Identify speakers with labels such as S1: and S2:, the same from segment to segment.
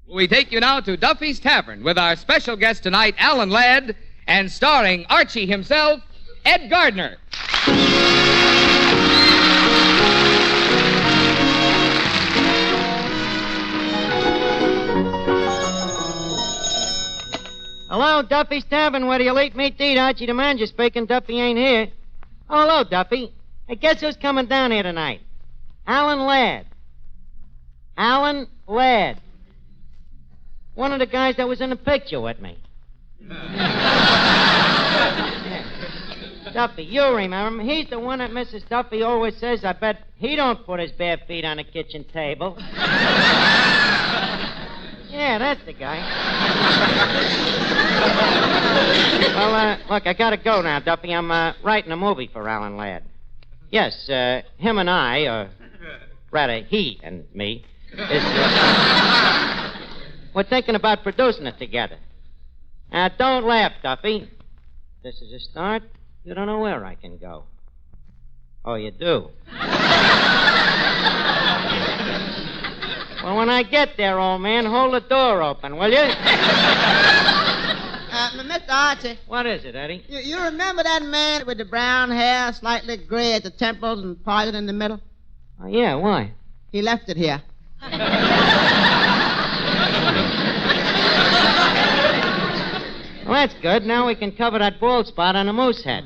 S1: We take you now to Duffy's Tavern with our special guest tonight, Alan Ladd, and starring Archie himself, Ed Gardner.
S2: Hello, Duffy's Tavern. Where do you late meet to eat? Archie the manager speaking. Duffy ain't here. Oh, hello, Duffy. Hey, guess who's coming down here tonight? Alan Ladd. Alan Ladd. One of the guys that was in the picture with me. Duffy, you remember him. He's the one that Mrs. Duffy always says, I bet he don't put his bare feet on the kitchen table. Yeah, that's the guy. Well, look, I gotta go now, Duffy. I'm writing a movie for Alan Ladd. Yes, him and I, or rather he and me, we're thinking about producing it together. Now, don't laugh, Duffy. This is a start. You don't know where I can go. Oh, you do? Well, when I get there, old man, hold the door open, will you?
S3: Mr. Archie.
S2: What is it, Eddie?
S3: You remember that man with the brown hair, slightly gray at the temples and parted in the middle?
S2: Oh, yeah, why?
S3: He left it here.
S2: Well, that's good. Now we can cover that bald spot on the moose head.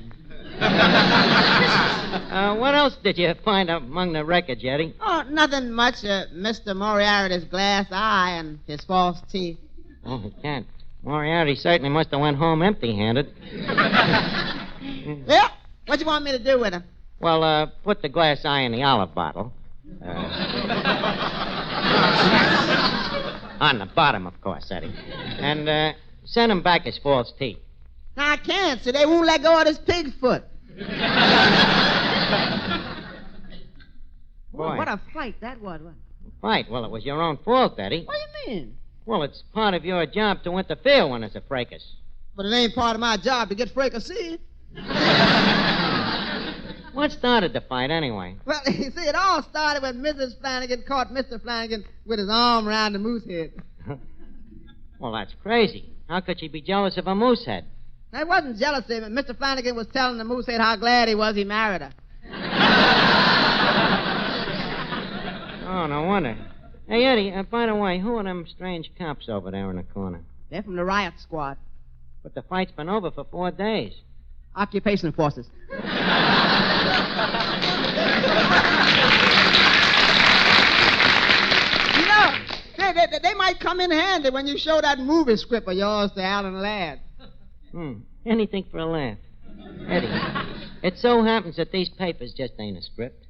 S2: What else did you find among the wreckage, Eddie?
S3: Oh, nothing much. Mr. Moriarty's glass eye and his false teeth.
S2: Oh, he can't. Moriarty certainly must have went home empty-handed.
S3: Well, what you want me to do with him?
S2: Well, put the glass eye in the olive bottle. On the bottom, of course, Eddie. And send him back his false teeth.
S3: I can't, so they won't let go of this pig's foot.
S2: Boy.
S3: What a fight that was.
S2: Fight? Well, it was your own fault, Eddie.
S3: What do you mean?
S2: Well, it's part of your job to interfere when there's a fracas.
S3: But it ain't part of my job to get fracasseed.
S2: What started the fight, anyway?
S3: Well, you see, it all started when Mrs. Flanagan caught Mr. Flanagan with his arm around the moose head.
S2: Well, that's crazy. How could she be jealous of a moose head?
S3: That wasn't jealousy, but Mr. Flanagan was telling the moose head how glad he was he married her.
S2: Oh, no wonder. Hey, Eddie, by the way, who are them strange cops over there in the corner?
S3: They're from the riot squad.
S2: But the fight's been over for 4 days.
S3: Occupation forces. You know, they might come in handy when you show that movie script of yours to Alan Ladd.
S2: Anything for a laugh. Eddie, it so happens that these papers just ain't a script.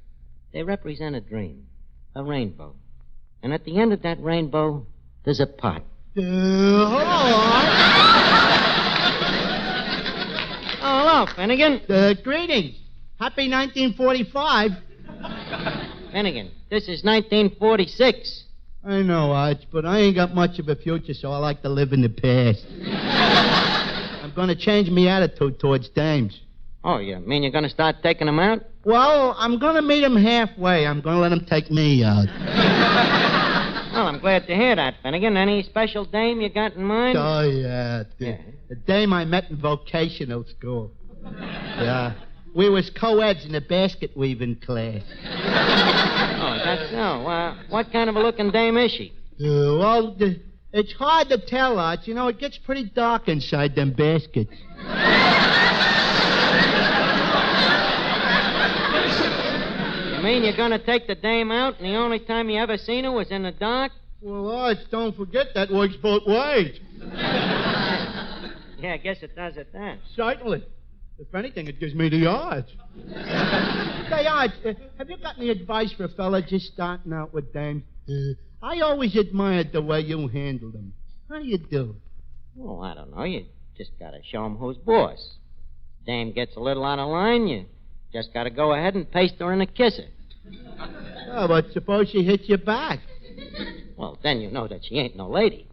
S2: They represent a dream, a rainbow. And at the end of that rainbow, there's a pot. Oh, hello, Finnegan.
S4: Greetings. Happy 1945.
S2: Finnegan, this is 1946.
S4: I know, Arch, but I ain't got much of a future, so I like to live in the past. I'm going to change my attitude towards dames.
S2: Oh, you mean you're going to start taking them out?
S4: Well, I'm going to meet them halfway. I'm going to let them take me out.
S2: Well, I'm glad to hear that, Finnegan. Any special dame you got in mind?
S4: Oh, yeah. The dame I met in vocational school. Yeah. We was co-eds in the basket weaving class.
S2: Oh, that's so. What kind of a looking dame is she?
S4: Well, it's hard to tell, Arch. You know, it gets pretty dark inside them baskets.
S2: You mean you're going to take the dame out and the only time you ever seen her was in the dark?
S4: Well, Arch, don't forget that works both ways.
S2: Yeah, I guess it does at that.
S4: Certainly. If anything, it gives me the odds. Say, Arch, have you got any advice for a fella just starting out with dames? I always admired the way you handle them. How do you do?
S2: Well, I don't know. You just got to show him who's boss. Dame gets a little out of line, you just got to go ahead and paste her and a kiss her.
S4: Oh, but suppose she hits you back.
S2: Well, then you know that she ain't no lady.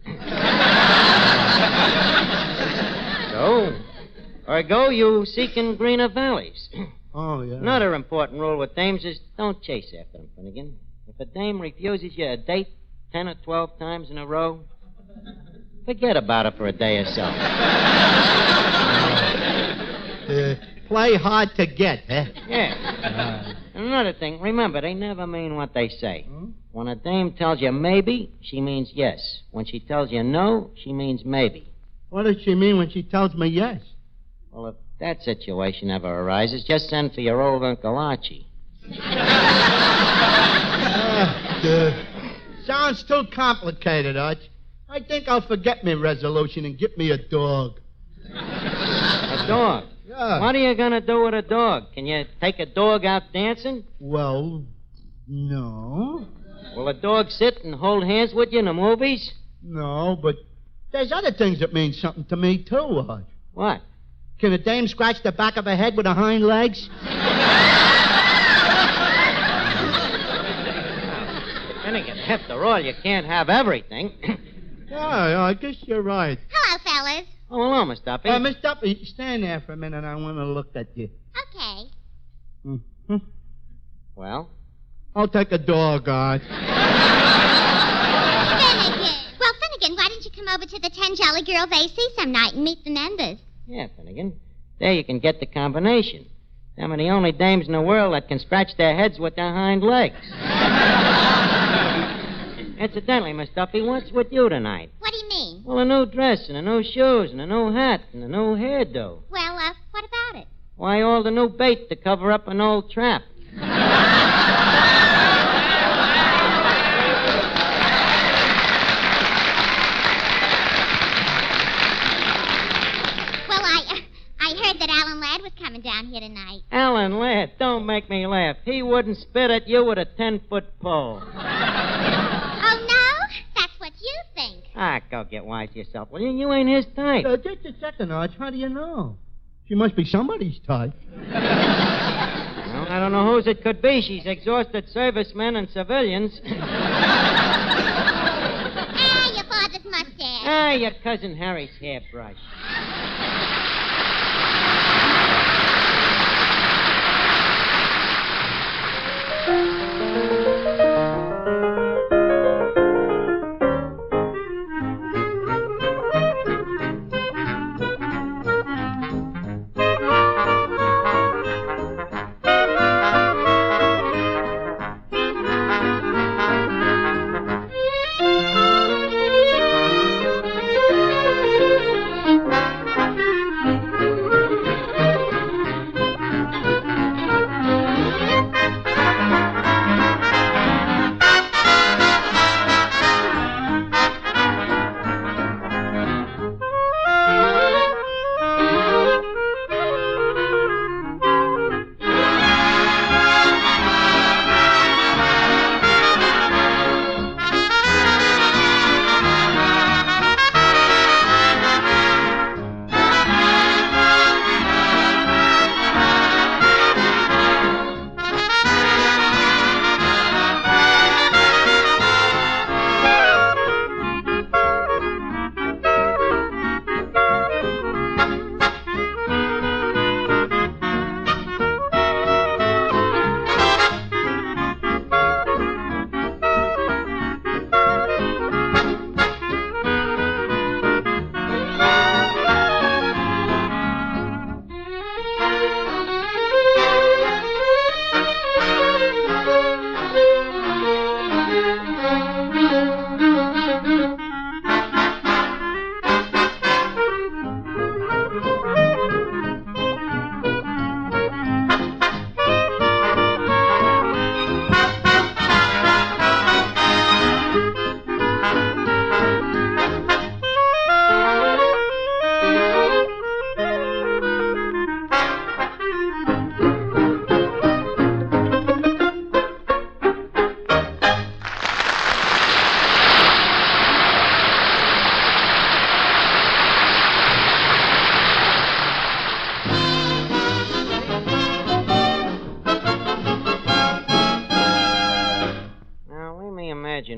S2: So, ergo, you seeking greener valleys.
S4: Oh, yeah.
S2: Another important rule with dames is don't chase after them, Finnegan. If a dame refuses you a date 10 or 12 times in a row, Forget about it for a day or so.
S4: Play hard to get, huh?
S2: Yeah. And another thing, remember, they never mean what they say.
S4: Hmm?
S2: When a dame tells you maybe, she means yes. When she tells you no, she means maybe.
S4: What does she mean when she tells me yes?
S2: Well, if that situation ever arises, just send for your old Uncle Archie.
S4: Sounds too complicated, Arch. I think I'll forget my resolution and get me a dog.
S2: A dog?
S4: Yeah.
S2: What are you going to do with a dog? Can you take a dog out dancing?
S4: Well, no.
S2: Will a dog sit and hold hands with you in the movies?
S4: No, but there's other things that mean something to me, too, Arch.
S2: What?
S4: Can a dame scratch the back of her head with her hind legs?
S2: Finnegan, after all, you can't have everything.
S4: Yeah, I guess you're right.
S5: Hello, fellas.
S2: Oh, hello, Miss Duffy.
S4: Miss Duffy, stand there for a minute. I want to look at you.
S5: Okay.
S4: Mm-hmm.
S2: Well?
S4: I'll take a dog, Arch.
S5: Finnegan. Well, Finnegan, why didn't you come over to the 10 Jolly Girls AC some night and meet the members?
S2: Yeah, Finnegan. There you can get the combination. Them are the only dames in the world that can scratch their heads with their hind legs. Incidentally, Miss Duffy, what's with you tonight?
S5: What do you mean?
S2: Well, a new dress and a new shoes and a new hat and a new hairdo.
S5: Well, what about it?
S2: Why, all the new bait to cover up an old trap.
S5: Well, I heard that Alan Ladd was coming down here tonight.
S2: Alan Ladd, don't make me laugh. He wouldn't spit at you with a 10-foot pole.
S5: Oh, no? That's what you think.
S2: Ah, go get wise yourself. Well, you ain't his type.
S4: Just a second, Arch. How do you know? She must be somebody's type.
S2: Well, I don't know whose it could be. She's exhausted servicemen and civilians.
S5: Ah, your father's mustache.
S2: Ah, your cousin Harry's hairbrush.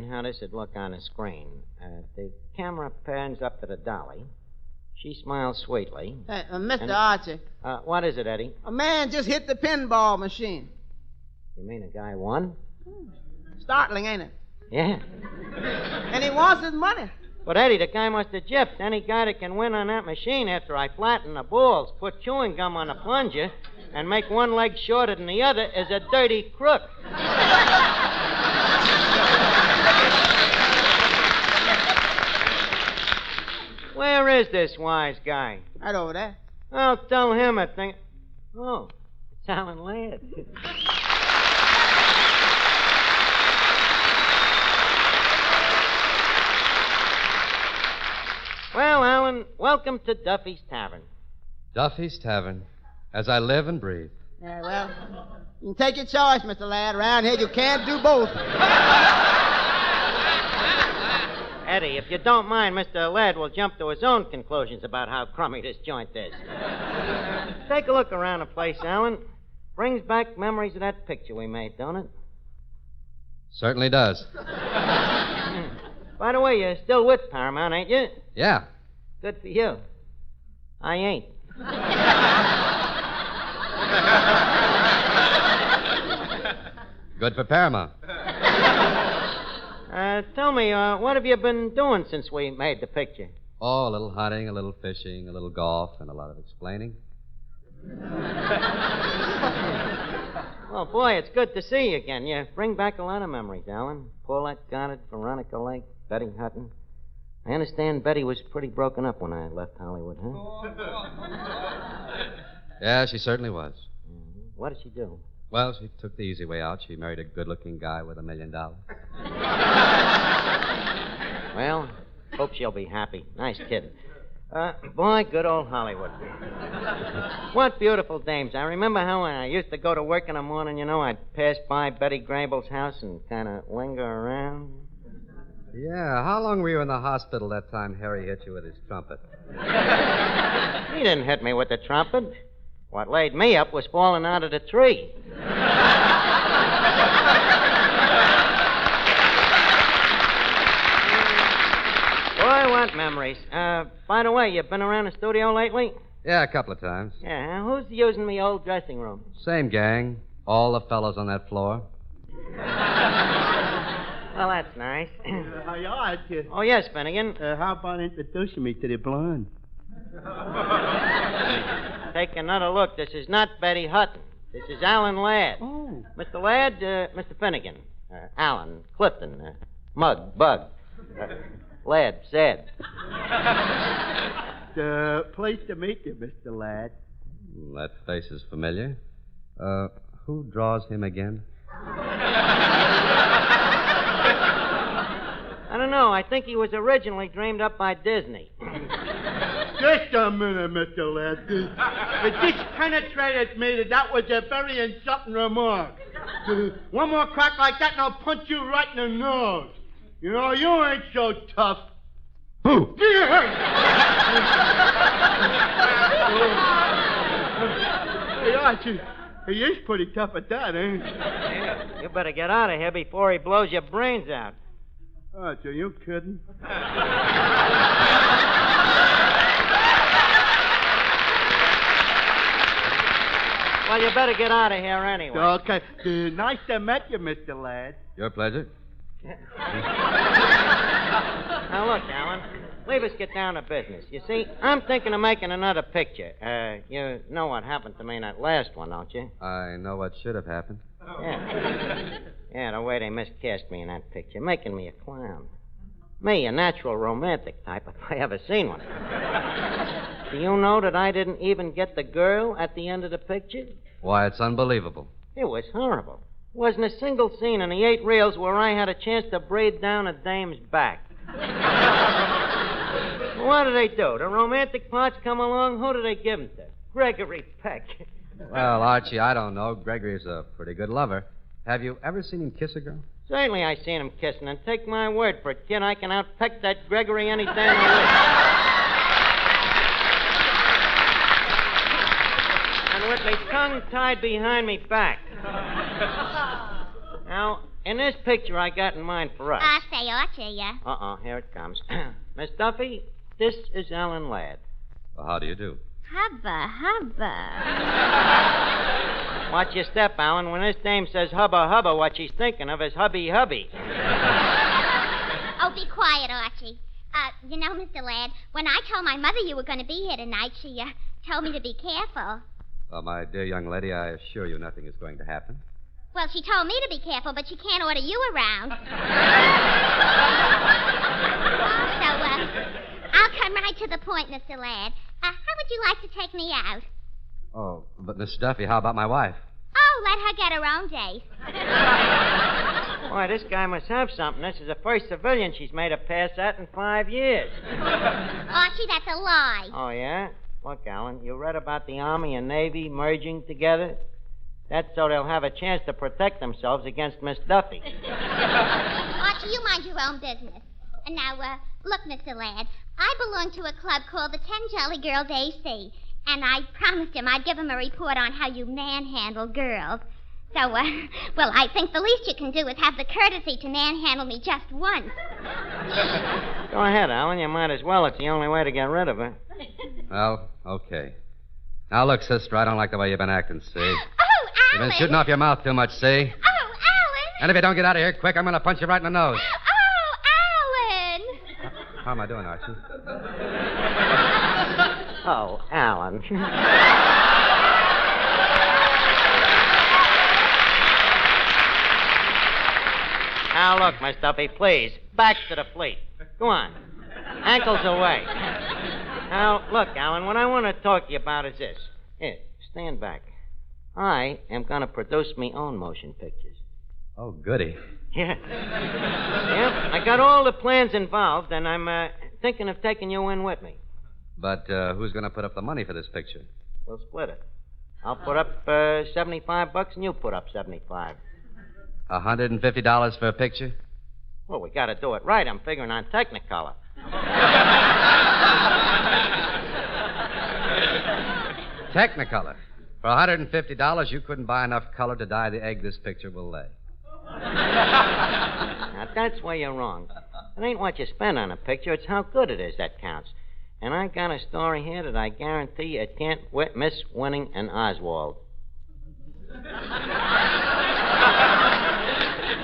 S2: How this would look on a screen. The camera pans up to the dolly. She smiles sweetly.
S3: Hey, Mr.
S2: And-
S3: Archie,
S2: What is it, Eddie?
S3: a man just hit the pinball machine.
S2: You mean a guy won?
S3: Startling, ain't it?
S2: Yeah.
S3: And he wants his money.
S2: But, Eddie, the guy must have gypped. Any guy that can win on that machine after I flatten the balls, put chewing gum on a plunger, and make one leg shorter than the other is a dirty crook. Where is this wise guy?
S3: Right over there.
S2: I'll tell him a thing. Oh, it's Alan Ladd. Well, Alan, welcome to Duffy's Tavern.
S6: Duffy's Tavern, as I live and breathe.
S3: Yeah, well, you can take your choice, Mr. Ladd. Around here, you can't do both.
S2: Eddie, if you don't mind, Mr. Ladd will jump to his own conclusions about how crummy this joint is. Take a look around the place, Alan. Brings back memories of that picture we made, don't it?
S6: Certainly does.
S2: By the way, you're still with Paramount, ain't you?
S6: Yeah.
S2: Good for you. I ain't.
S6: Good for Paramount.
S2: Tell me, what have you been doing since we made the picture?
S6: Oh, a little hunting, a little fishing, a little golf, and a lot of explaining.
S2: Well, boy, it's good to see you again. You bring back a lot of memories, Alan. Paulette Goddard, Veronica Lake, Betty Hutton. I understand Betty was pretty broken up when I left Hollywood, huh?
S6: Yeah, she certainly was.
S2: Mm-hmm. What did she do?
S6: Well, she took the easy way out. She married a good-looking guy with $1 million.
S2: Well, hope she'll be happy. Nice kid. Boy, good old Hollywood. What beautiful dames. I remember how when I used to go to work in the morning, you know, I'd pass by Betty Grable's house and kind of linger around.
S6: Yeah, how long were you in the hospital that time Harry hit you with his trumpet?
S2: He didn't hit me with the trumpet. What laid me up was falling out of the tree. Boy, what memories. By the way, you been around the studio lately?
S6: Yeah, a couple of times.
S2: Yeah, who's using the old dressing room?
S6: Same gang. All the fellows on that floor.
S2: Well, that's nice.
S4: Hi, Archie.
S2: Oh, yes, Finnegan.
S4: How about introducing me to the blonde?
S2: Take another look. This is not Betty Hutton. This is Alan Ladd.
S4: Oh.
S2: Mr. Ladd, Mr. Finnegan. Alan, Clifton, Mug, Bug. Ladd, Sad.
S4: Pleased to meet you, Mr. Ladd.
S6: That face is familiar. Who draws him again?
S2: I don't know. I think he was originally dreamed up by Disney.
S4: Just a minute, Mr. Ladd. It just penetrated me that was a very insulting remark. One more crack like that and I'll punch you right in the nose. You know, you ain't so tough. Who? Hey, Archie, he is pretty tough at that, ain't he?
S2: You better get out of here before he blows your brains out.
S4: Archie, are you kidding?
S2: Well, you better get out of here anyway.
S4: Okay. Nice to meet you, Mr. Ladd.
S6: Your pleasure.
S2: Now, look, Alan, leave us get down to business. You see, I'm thinking of making another picture. You know what happened to me in that last one, don't you?
S6: I know what should have happened.
S2: Yeah. Yeah, the way they miscast me in that picture, making me a clown. Me, a natural romantic type, if I ever seen one. Do you know that I didn't even get the girl at the end of the picture?
S6: Why, it's unbelievable.
S2: It was horrible. Wasn't a single scene in the 8 reels where I had a chance to breathe down a dame's back. What do they do? The romantic parts come along, who do they give them to? Gregory Peck.
S6: Well, Archie, I don't know. Gregory's a pretty good lover. Have you ever seen him kiss a girl?
S2: Certainly I seen him kissing, and take my word for it, kid, I can outpeck that Gregory any damn week. And with my tongue tied behind me back. Now, in this picture I got in mind for us.
S5: Say, Archie, yeah.
S2: Here it comes. Miss Duffy, this is Alan Ladd.
S6: Well, how do you do?
S5: Hubba, hubba.
S2: Watch your step, Alan. When this dame says hubba hubba, what she's thinking of is hubby hubby.
S5: Oh, be quiet, Archie. You know, Mr. Ladd, when I told my mother you were going to be here tonight, she told me to be careful.
S6: Well, my dear young lady, I assure you nothing is going to happen.
S5: Well, she told me to be careful, but she can't order you around. I'll come right to the point, Mr. Ladd. How would you like to take me out?
S6: Oh, but Miss Duffy, how about my wife?
S5: Oh, let her get her own date.
S2: Boy, this guy must have something. This is the first civilian she's made a pass at in 5 years.
S5: Archie, that's a lie.
S2: Oh, yeah? Look, Alan, you read about the Army and Navy merging together? That's so they'll have a chance to protect themselves against Miss Duffy.
S5: Archie, you mind your own business. And now, look, Mr. Ladd, I belong to a club called the 10 Jolly Girls AC, and I promised him I'd give him a report on how you manhandle girls. So, well, I think the least you can do is have the courtesy to manhandle me just once.
S2: Go ahead, Alan. You might as well. It's the only way to get rid of her.
S6: Well, okay. Now, look, sister, I don't like the way you've been acting, see?
S5: Oh, Alan!
S6: You've been shooting off your mouth too much, see?
S5: Oh, Alan!
S6: And if you don't get out of here quick, I'm going to punch you right in the nose.
S5: Oh, Alan!
S6: How am I doing, Archie?
S2: Oh, Alan. Now, look, Miss Duffy, please. Back to the fleet. Go on. Ankles away. Now, look, Alan, what I want to talk to you about is this. Here, stand back. I am going to produce me own motion pictures.
S6: Oh, goody.
S2: Yeah. Yeah, I got all the plans involved, and I'm thinking of taking you in with me.
S6: But who's going to put up the money for this picture?
S2: We'll split it. I'll put up $75, and you put up $75.
S6: $150 for a picture?
S2: Well, we got to do it right. I'm figuring on Technicolor.
S6: Technicolor. For $150, you couldn't buy enough color to dye the egg this picture will lay.
S2: Now, that's where you're wrong. It ain't what you spend on a picture. It's how good it is that counts. And I got a story here that I guarantee it can't miss winning an Oswald.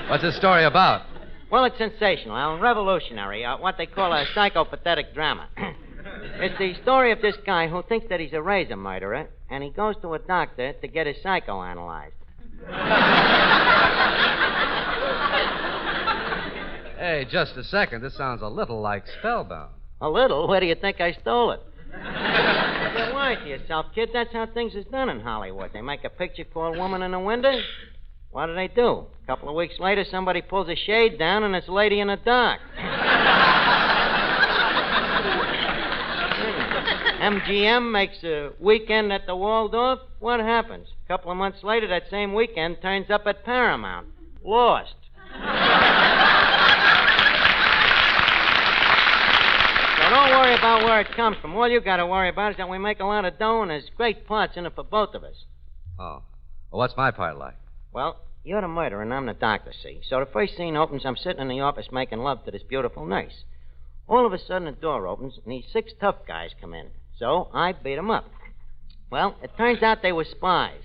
S6: What's the story about?
S2: Well, it's sensational, Alan. Revolutionary. What they call a psychopathetic drama. It's the story of this guy who thinks that he's a razor murderer, and he goes to a doctor to get his psychoanalyzed.
S6: Hey, just a second. This sounds a little like Spellbound.
S2: A little? Where do you think I stole it? You're lying to yourself, kid. That's how things is done in Hollywood. They make a picture called Woman in the Window. What do? A couple of weeks later, somebody pulls a shade down, and it's Lady in the Dark. MGM makes a weekend at the Waldorf. What happens? A couple of months later, that same weekend turns up at Paramount. Lost. So don't worry about where it comes from. All you got to worry about is that we make a lot of dough, and there's great parts in it for both of us.
S6: Oh. Well, what's my part like?
S2: Well, you're the murderer, and I'm the doctor, see? So the first scene opens, I'm sitting in the office making love to this beautiful nurse. All of a sudden, the door opens, and these 6 tough guys come in. So I beat them up. Well, it turns out they were spies.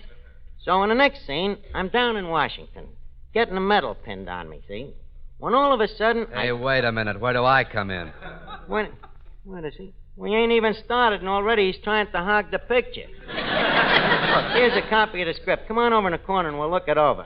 S2: So in the next scene, I'm down in Washington, getting a medal pinned on me, see? When all of a sudden,
S6: Hey, wait a minute. Where do I come in?
S2: What is he? We ain't even started, and already he's trying to hog the picture. Look, here's a copy of the script. Come on over in the corner, and we'll look it over.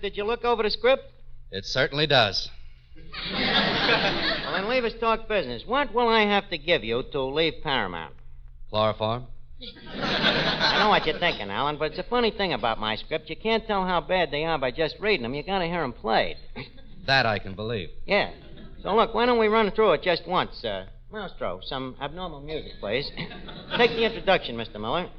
S2: did you look over the script?
S6: It certainly does.
S2: Well, then leave us talk business. What will I have to give you to leave Paramount?
S6: Chloroform?
S2: I know what you're thinking, Alan, but it's a funny thing about my script. You can't tell how bad they are by just reading them. You gotta hear them played.
S6: That I can believe.
S2: Yeah. So, look, why don't we run through it just once? Maestro, some abnormal music, please. Take the introduction, Mr. Miller.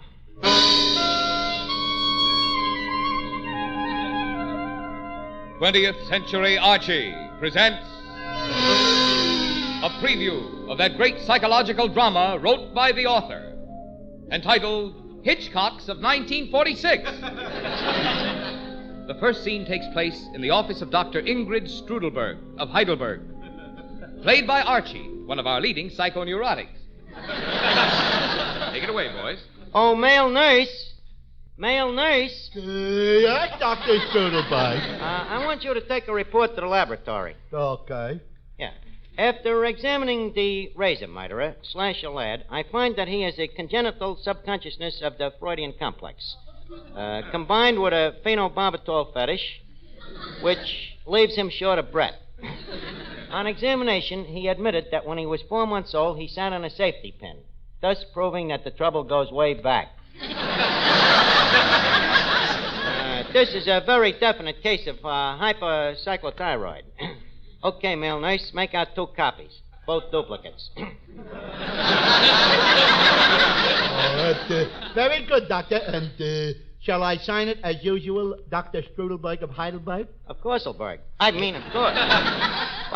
S1: 20th Century Archie presents a preview of that great psychological drama wrote by the author, entitled Hitchcocks of 1946. The first scene takes place in the office of Dr. Ingrid Strudelberg of Heidelberg, played by Archie, one of our leading psychoneurotics. Take it away, boys.
S2: Oh, male nurse. Male nurse.
S4: Yes, Dr. Strudelberg.
S2: I want you to take a report to the laboratory.
S4: Okay.
S2: Yeah. After examining the razor murderer, Slasher Ladd, I find that he has a congenital subconsciousness of the Freudian complex, combined with a phenobarbital fetish, which leaves him short of breath. On examination, he admitted that when he was 4 months old, he sat on a safety pin, thus proving that the trouble goes way back. This is a very definite case of hypercyclothyroid. Okay, male nurse, make out 2 copies, both duplicates.
S4: Very good, Doctor. And shall I sign it as usual, Dr. Strudelberg of Heidelberg?
S2: Of course, of course. By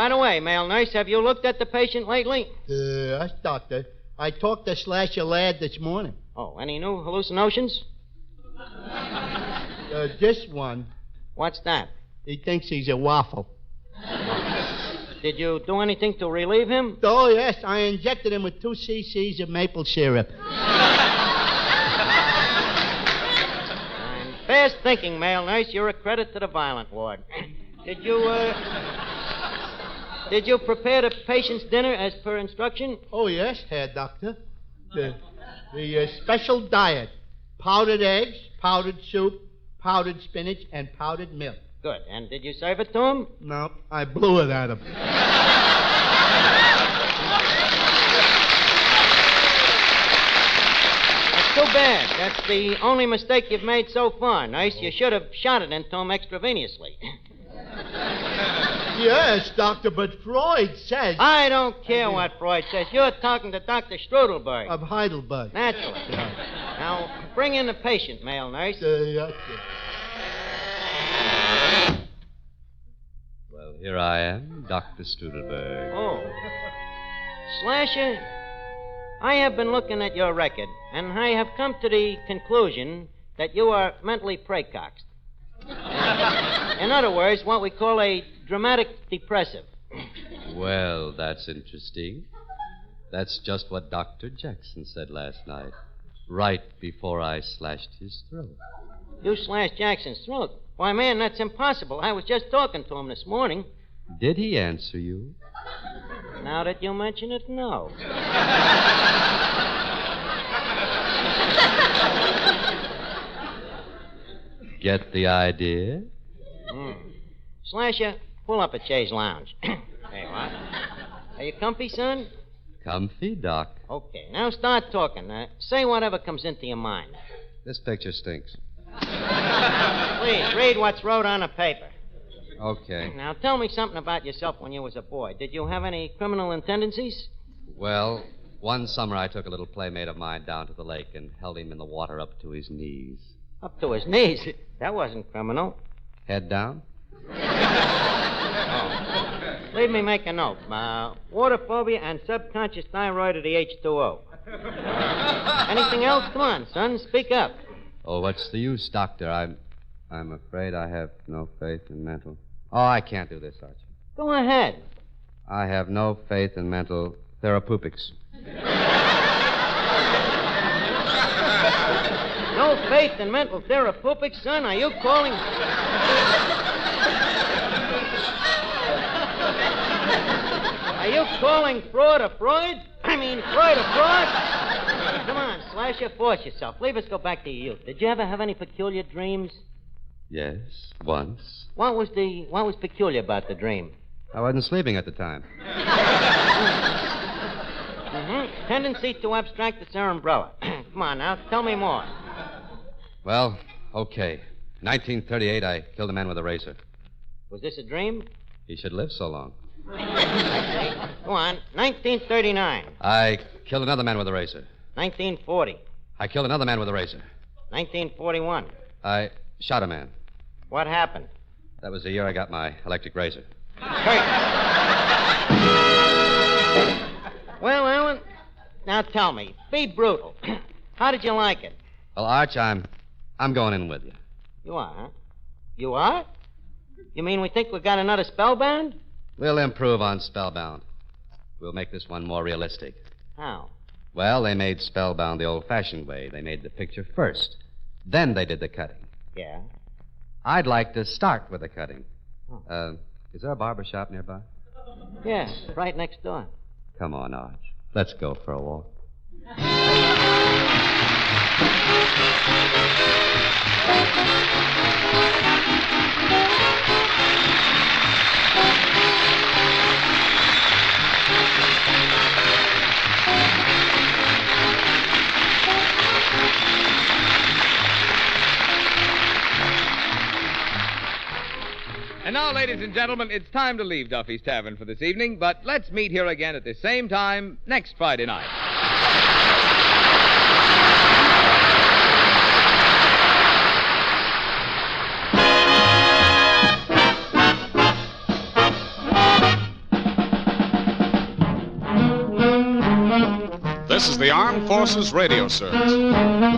S2: the way, male nurse, have you looked at the patient lately?
S4: Yes, Doctor. I talked to Slasher Ladd this morning.
S2: Oh, any new hallucinations?
S4: This one.
S2: What's that?
S4: He thinks he's a waffle.
S2: Did you do anything to relieve him?
S4: Oh, yes. I injected him with 2 cc's of maple syrup.
S2: Fast thinking, male nurse. You're a credit to the violent ward. Did you prepare the patient's dinner as per instruction?
S4: Oh, yes, Herr Doctor. The special diet. Powdered eggs, powdered soup, powdered spinach, and powdered milk.
S2: Good. And did you serve it to him?
S4: No, I blew it at him.
S2: That's too bad. That's the only mistake you've made so far, nurse. You should have shot it into him extravenously.
S4: Yes, Doctor, but Freud says...
S2: I don't care what Freud says. You're talking to Dr. Strudelberg.
S4: Of Heidelberg.
S2: Naturally. Now, bring in the patient, male nurse.
S4: Yes,
S6: Well, here I am, Dr. Strudelberg.
S2: Oh. Slasher, I have been looking at your record, and I have come to the conclusion that you are mentally precoxed. In other words, what we call a dramatic depressive.
S6: Well, that's interesting. That's just what Dr. Jackson said last night, right before I slashed his throat.
S2: You slashed Jackson's throat? Why, man, that's impossible. I was just talking to him this morning.
S6: Did he answer you?
S2: Now that you mention it, no.
S6: Get the idea?
S2: Slasher, pull up at Jay's Lounge. There you are. Are you comfy, son?
S6: Comfy, Doc.
S2: Okay, now start talking. Say whatever comes into your mind.
S6: This picture stinks.
S2: Please, read what's wrote on the paper.
S6: Okay.
S2: Now, tell me something about yourself when you was a boy. Did you have any criminal tendencies?
S6: Well, one summer I took a little playmate of mine down to the lake and held him in the water up to his knees.
S2: Up to his knees? That wasn't criminal.
S6: Head down?
S2: Leave me make a note. Water phobia and subconscious thyroid of the H2O. Anything else? Come on, son, speak up.
S6: Oh, what's the use, Doctor? I'm afraid I have no faith in mental... Oh, I can't do this, Archie.
S2: Go ahead.
S6: I have no faith in mental therapeutics.
S2: No faith in mental therapeutics, son? Are you calling... Are you calling fraud a Freud? I mean, Freud a fraud? Come on, Slasher, force yourself. Leave us go back to your youth. Did you ever have any peculiar dreams?
S6: Yes, once.
S2: What was peculiar about the dream?
S6: I wasn't sleeping at the time.
S2: Mm-hmm. Tendency to abstract the umbrella. Come on now, tell me more.
S6: Well, okay. 1938, I killed a man with a razor.
S2: Was this a dream?
S6: He should live so long.
S2: Go on. 1939.
S6: I killed another man with a razor.
S2: 1940.
S6: I killed another man with a razor.
S2: 1941.
S6: I shot a man.
S2: What happened?
S6: That was the year I got my electric razor.
S2: Well, Alan, now tell me. Be brutal. How did you like it?
S6: Well, Arch, I'm going in with you.
S2: You are, huh? You are? You mean we think we got another spellbound?
S6: We'll improve on Spellbound. We'll make this one more realistic.
S2: How?
S6: Well, they made Spellbound the old-fashioned way. They made the picture first. Then they did the cutting.
S2: Yeah.
S6: I'd like to start with the cutting. Is there a barber shop nearby?
S2: Yeah, right next door.
S6: Come on, Arch. Let's go for a walk.
S1: And now, ladies and gentlemen, it's time to leave Duffy's Tavern for this evening, but let's meet here again at the same time next Friday night.
S7: This is the Armed Forces Radio Service.